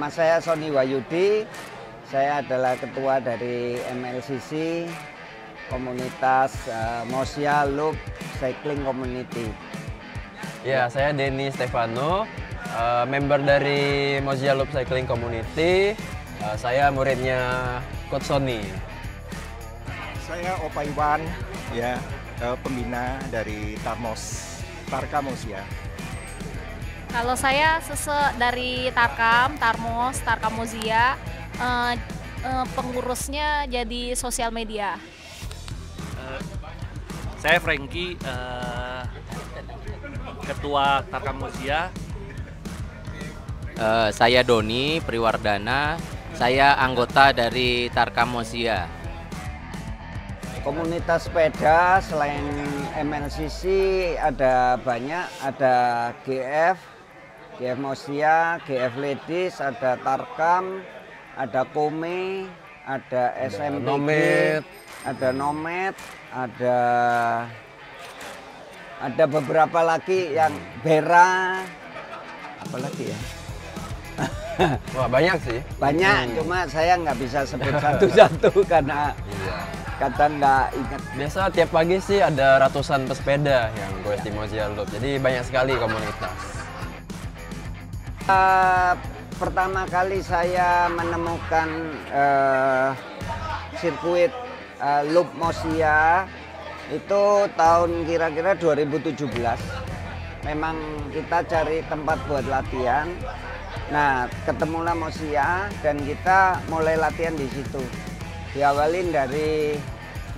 Nama saya Sony Wahyudi, saya adalah ketua dari MLCC, komunitas Mozia Loop Cycling Community. Ya, saya Denny Stefano, member dari Mozia Loop Cycling Community. Saya muridnya Coach Sony. Saya Opa Iwan, ya, pembina dari Tarka Mozia. Kalau saya dari Tarka Mozia, pengurusnya jadi sosial media. Saya Franky, ketua Tarka Mozia. Saya Doni Priwardana, saya anggota dari Tarka Mozia. Komunitas sepeda selain MLCC ada banyak, ada GF Mozia, GF Ladies, ada Tarkam, ada Kome, ada SMPG, ada Nomad, ada beberapa lagi yang Bera, apa lagi ya? Wah, banyak sih. Banyak, cuma saya nggak bisa sebut satu-satu karena kadang nggak ingat. Biasa tiap pagi sih ada ratusan pesepeda yang goes di Mozia Loop, jadi banyak sekali komunitas. Pertama kali saya menemukan sirkuit Loop Mozia itu tahun kira-kira 2017. Memang kita cari tempat buat latihan. Nah, ketemulah Mozia dan kita mulai latihan di situ. Diawalin dari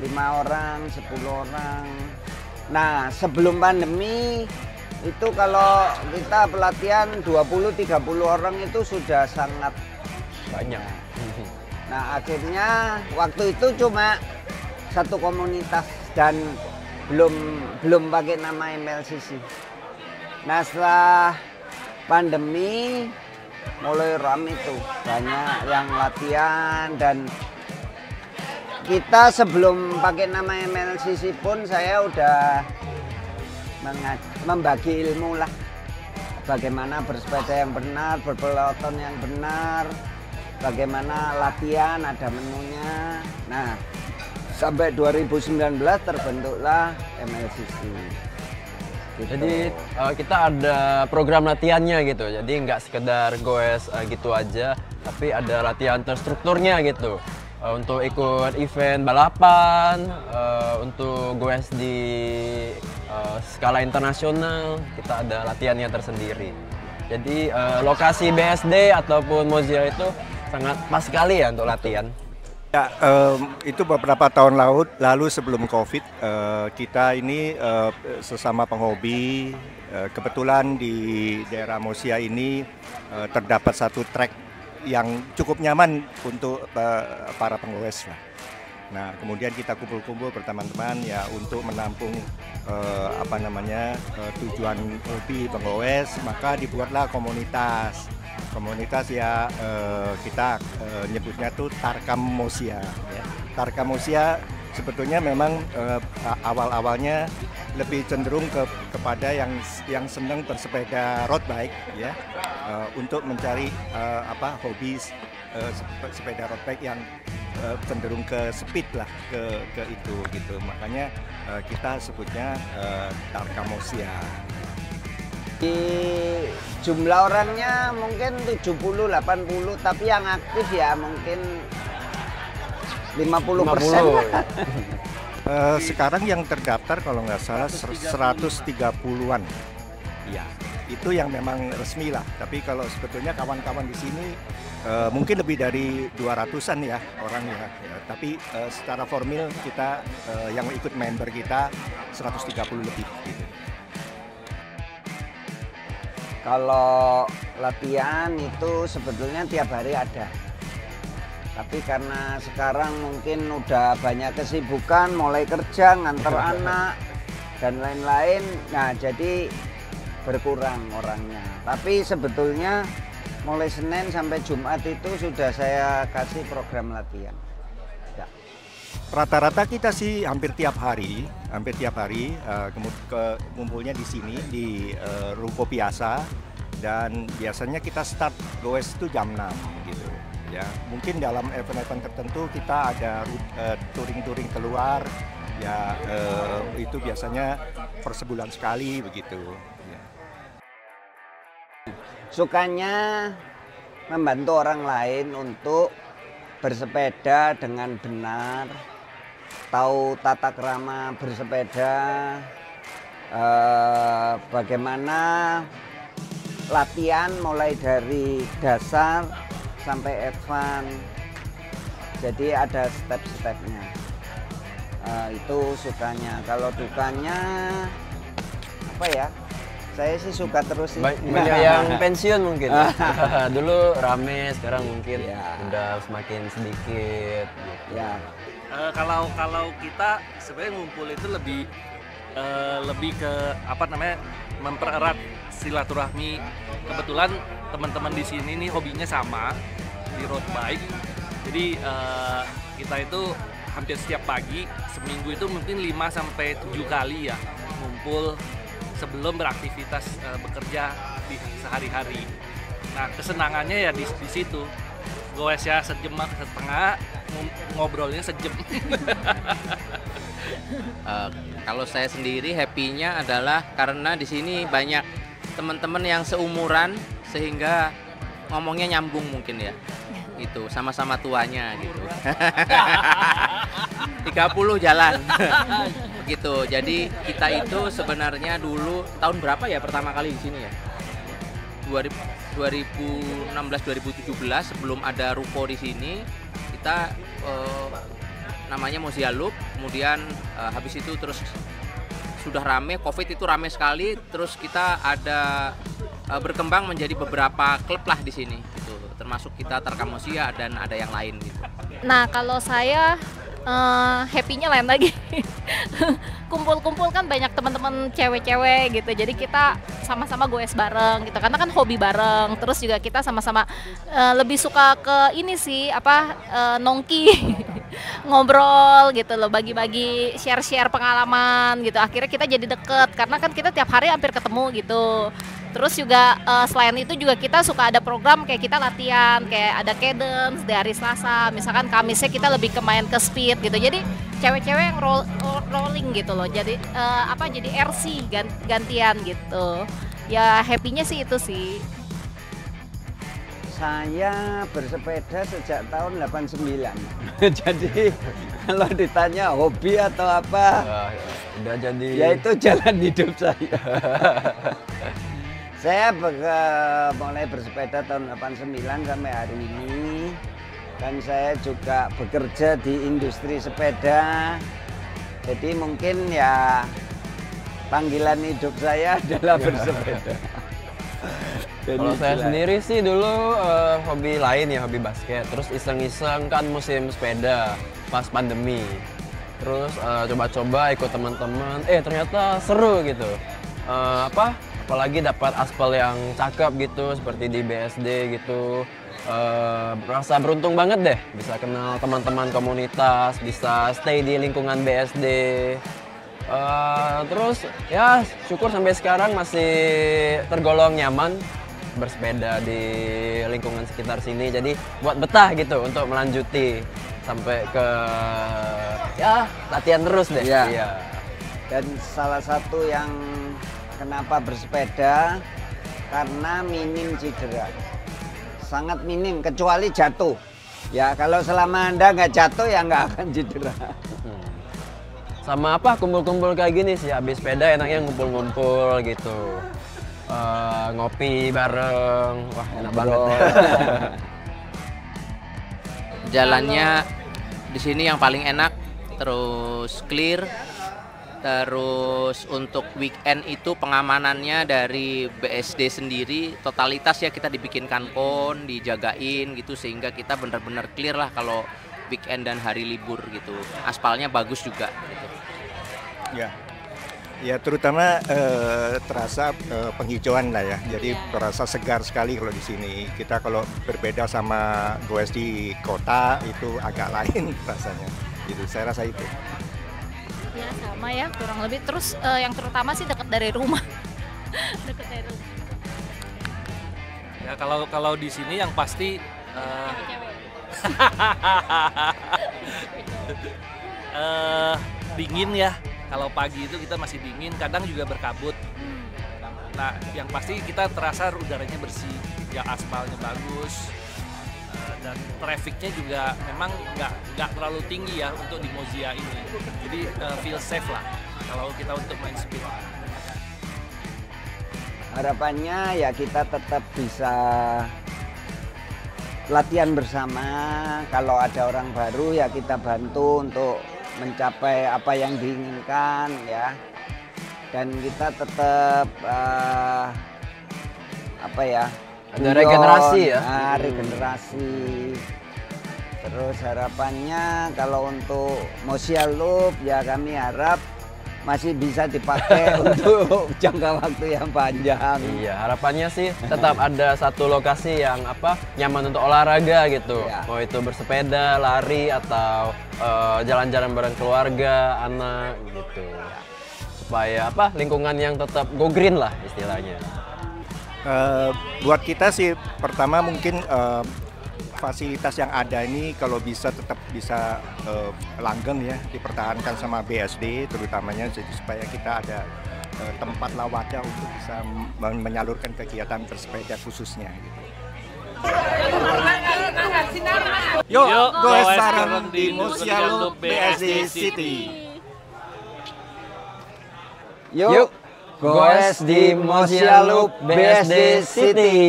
5 orang, 10 orang. Nah, sebelum pandemi itu kalau kita pelatihan 20-30 orang itu sudah sangat Banyak. Nah, akhirnya waktu itu cuma satu komunitas dan belum pakai nama MLCC. Nah, setelah pandemi mulai ramai tuh, banyak yang latihan dan kita sebelum pakai nama MLCC pun saya udah membagi ilmu lah, bagaimana bersepeda yang benar, berpeloton yang benar, bagaimana latihan, ada menunya. Nah, sampai 2019 terbentuklah MLCC. Gitu. Jadi kita ada program latihannya gitu, jadi nggak sekedar goes gitu aja, tapi ada latihan terstrukturnya gitu. Untuk ikut event balapan, untuk goes di skala internasional, kita ada latihannya tersendiri. Jadi lokasi BSD ataupun Mozia itu sangat pas sekali ya untuk latihan. Ya, itu beberapa tahun lalu sebelum COVID, kita ini sesama penghobi, kebetulan di daerah Mozia ini terdapat satu trek yang cukup nyaman untuk para penggoes lah. Nah, kemudian kita kumpul-kumpul berteman-teman ya untuk menampung tujuan hobi penggoes, maka dibuatlah komunitas. Komunitas ya kita nyebutnya tuh Tarka Mozia. Ya. Tarka Mozia sebetulnya memang awal-awalnya lebih cenderung kepada yang senang bersepeda road bike ya, untuk mencari hobi sepeda road bike yang cenderung ke speed lah, ke itu gitu. Makanya kita sebutnya Tarka Mozia. Di jumlah orangnya mungkin 70-80, tapi yang aktif ya mungkin 50%. Sekarang yang terdaftar kalau nggak salah 130-an. Ya, itu yang memang resmi lah. Tapi kalau sebetulnya kawan-kawan di sini mungkin lebih dari 200-an ya orangnya. Ya, tapi secara formal kita yang ikut member kita 130 lebih. Gitu. Kalau latihan itu sebetulnya tiap hari ada. Tapi karena sekarang mungkin udah banyak kesibukan, mulai kerja, nganter anak, dan lain-lain. Nah, jadi berkurang orangnya. Tapi sebetulnya mulai Senin sampai Jumat itu sudah saya kasih program latihan. Ya. Rata-rata kita sih hampir tiap hari kumpulnya di sini di Ruko Piasa Dan biasanya kita start goes itu jam 6 gitu ya. Mungkin dalam event-event tertentu kita ada touring-touring keluar ya, itu biasanya per sebulan sekali begitu ya. Sukanya membantu orang lain untuk bersepeda dengan benar, tahu tata krama bersepeda, bagaimana latihan mulai dari dasar sampai advance. Jadi ada step-stepnya. Itu sukanya. Kalau dukanya apa ya? Saya sih suka terus sih. Banyak yang pensiun mungkin. Dulu rame, sekarang mungkin udah semakin sedikit. Gitu. Ya. Kalau kita sebenarnya ngumpul itu lebih ke apa namanya, mempererat silaturahmi. Kebetulan teman-teman di sini nih hobinya sama di road bike. Jadi kita itu hampir setiap pagi, seminggu itu mungkin 5-7 kali ya ngumpul sebelum beraktivitas bekerja di sehari-hari. Nah, kesenangannya ya di situ. Goes ya sejam setengah, ngobrolnya sejam. Kalau saya sendiri happy-nya adalah karena di sini banyak teman-teman yang seumuran sehingga ngomongnya nyambung mungkin ya. Gitu, sama-sama tuanya gitu. 30 jalan. Begitu. Jadi kita itu sebenarnya dulu tahun berapa ya pertama kali di sini ya? 2016-2017 sebelum ada ruko di sini kita namanya Mozia Loop. Kemudian habis itu terus sudah rame, Covid itu rame sekali, terus kita ada berkembang menjadi beberapa klub lah di sini gitu. Termasuk kita Tarkam Mozia dan ada yang lain gitu. Nah, kalau saya happy-nya lain lagi. Kumpul-kumpul kan banyak teman-teman cewek-cewek gitu. Jadi kita sama-sama goes bareng gitu. Karena kan hobi bareng. Terus juga kita sama-sama lebih suka ke ini sih, nongki. Ngobrol gitu loh, bagi-bagi share-share pengalaman gitu. Akhirnya kita jadi deket karena kan kita tiap hari hampir ketemu gitu. Terus juga selain itu juga kita suka ada program kayak kita latihan, kayak ada cadence di hari Selasa, misalkan Kamisnya kita lebih main ke speed gitu. Jadi cewek-cewek yang rolling gitu loh. Jadi jadi RC gantian gitu. Ya happy-nya sih itu sih. Saya bersepeda sejak tahun 89. Jadi kalau ditanya hobi atau apa, Udah jadi. ya itu jalan hidup saya. Saya mulai bersepeda tahun 89 sampai hari ini. Dan saya juga bekerja di industri sepeda. Jadi mungkin ya panggilan hidup saya adalah bersepeda. Kalau saya sendiri sih dulu hobi lain ya, hobi basket. Terus iseng-iseng kan musim sepeda pas pandemi. Terus coba-coba ikut teman-teman, ternyata seru gitu. Apalagi dapat aspal yang cakep gitu, seperti di BSD gitu. Merasa beruntung banget deh bisa kenal teman-teman komunitas, bisa stay di lingkungan BSD. Terus ya syukur sampai sekarang masih tergolong nyaman bersepeda di lingkungan sekitar sini. Jadi buat betah gitu untuk melanjuti sampai ke latihan terus deh. Iya. Dan salah satu yang kenapa bersepeda karena minim cedera. Sangat minim kecuali jatuh. Ya kalau selama Anda nggak jatuh ya nggak akan cedera. Sama kumpul-kumpul kayak gini sih, habis sepeda enaknya ngumpul-ngumpul gitu. Ngopi bareng, wah enak banget. Jalannya di sini yang paling enak, terus clear. Terus untuk weekend itu pengamanannya dari BSD sendiri, totalitas ya kita dibikinkan kon, dijagain gitu sehingga kita benar-benar clear lah kalau weekend dan hari libur gitu. Aspalnya bagus juga gitu. Ya terutama terasa penghijauan lah ya. Jadi terasa segar sekali kalau di sini. Kita kalau berbeda sama goes di kota itu agak lain rasanya. Gitu, saya rasa itu. Ya sama ya, kurang lebih. Terus yang terutama sih dekat dari rumah. Dekat dari rumah. Ya kalau di sini yang pasti dingin ya. Kalau pagi itu kita masih dingin, kadang juga berkabut. Nah, yang pasti kita terasa udaranya bersih, ya aspalnya bagus, dan trafficnya juga memang nggak terlalu tinggi ya untuk di Mozia ini. Jadi feel safe lah kalau kita untuk main speed. Harapannya ya kita tetap bisa latihan bersama. Kalau ada orang baru ya kita bantu untuk mencapai apa yang diinginkan ya. Dan kita tetap apa ya? Ada regenerasi ya. Regenerasi. Terus harapannya kalau untuk Mozia Loop ya kami harap masih bisa dipakai untuk jangka waktu yang panjang. Iya, harapannya sih tetap ada satu lokasi yang nyaman untuk olahraga gitu. Ya. Mau itu bersepeda, lari atau jalan-jalan bareng keluarga, anak gitu. Supaya lingkungan yang tetap go green lah istilahnya. Buat kita sih pertama mungkin fasilitas yang ada ini kalau bisa tetap bisa langgeng ya, dipertahankan sama BSD terutamanya, jadi supaya kita ada tempat wadah untuk bisa menyalurkan kegiatan bersepeda khususnya gitu. Yuk, goes bareng di Mozia Loop BSD City. Yuk, goes di Mozia Loop BSD City.